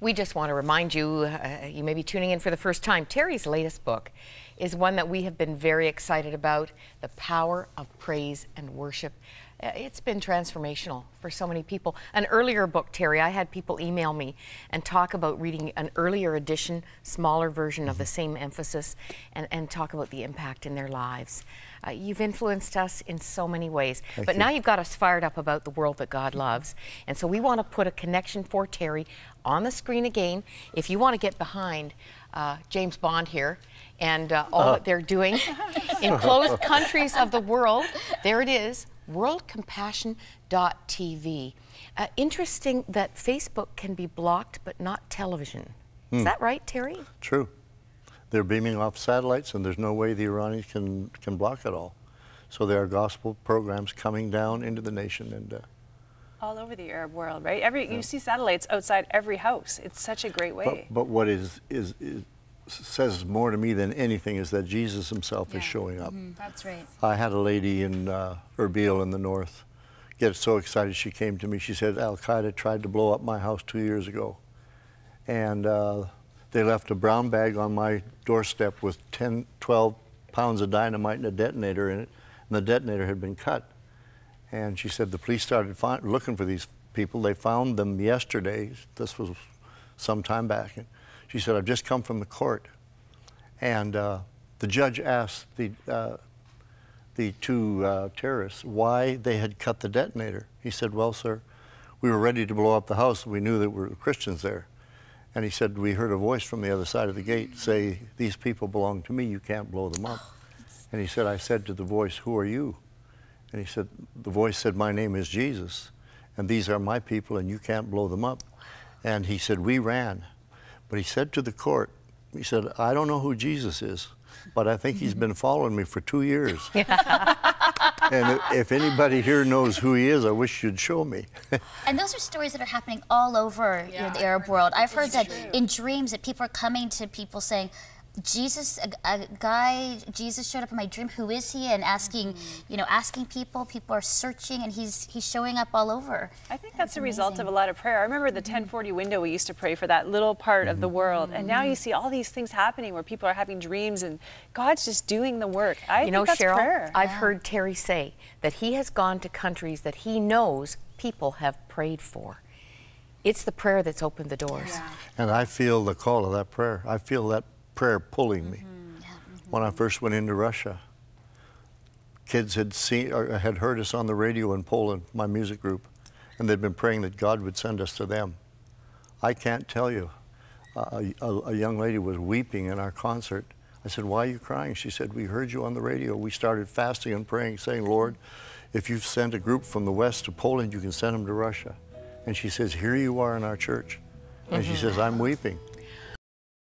We just want to remind you, you may be tuning in for the first time, Terry's latest book is one that we have been very excited about, The Power of Praise and Worship. It's been transformational for so many people. An earlier book, Terry, I had people email me and talk about reading an earlier edition, smaller version of the same emphasis, and talk about the impact in their lives. You've influenced us in so many ways, but now you've got us fired up about the world that God loves. And so we want to put a connection for Terry on the screen again. If you want to get behind James Bond here and all that they're doing in closed countries of the world, there it is, worldcompassion.tv. Interesting that Facebook can be blocked but not television. Is that right, Terry? True. They're beaming off satellites, and there's no way the Iranians can block it all. So there are gospel programs coming down into the nation, and all over the Arab world, right? You see satellites outside every house. It's such a great way. But what says more to me than anything is that Jesus himself is showing up. That's right. I had a lady in Erbil in the north get so excited. She came to me. She said, Al-Qaeda tried to blow up my house 2 years ago, and they left a brown bag on my doorstep with 10, 12 pounds of dynamite and a detonator in it, and the detonator had been cut. And she said the police started looking for these people. They found them yesterday. This was some time back. And she said, I've just come from the court. And the judge asked the two terrorists why they had cut the detonator. He said, well, sir, we were ready to blow up the house. We knew there were Christians there. And he said, we heard a voice from the other side of the gate say, these people belong to me, you can't blow them up. And he said, I said to the voice, who are you? And he said, the voice said, my name is Jesus, and these are my people, and you can't blow them up. And he said, we ran. But he said to the court, he said, I don't know who Jesus is, but I think he's been following me for 2 years. And if anybody here knows who he is, I wish you'd show me. And those are stories that are happening all over the Arab world. I've heard that in dreams that people are coming to people saying, Jesus showed up in my dream. Who is he? And asking, asking people. People are searching, and he's showing up all over. I think that's a result of a lot of prayer. I remember the 1040 window we used to pray for that little part of the world, and now you see all these things happening where people are having dreams, and God's just doing the work. I think that's Cheryl, prayer. I've heard Terry say that he has gone to countries that he knows people have prayed for. It's the prayer that's opened the doors. And I feel the call of that prayer. I feel that prayer pulling me. When I first went into Russia, kids had heard us on the radio in Poland, my music group, and they'd been praying that God would send us to them. I can't tell you, a young lady was weeping in our concert. I said, why are you crying? She said, we heard you on the radio. We started fasting and praying, saying, Lord, if you've sent a group from the West to Poland, you can send them to Russia. And she says, here you are in our church. And she says, I'm weeping.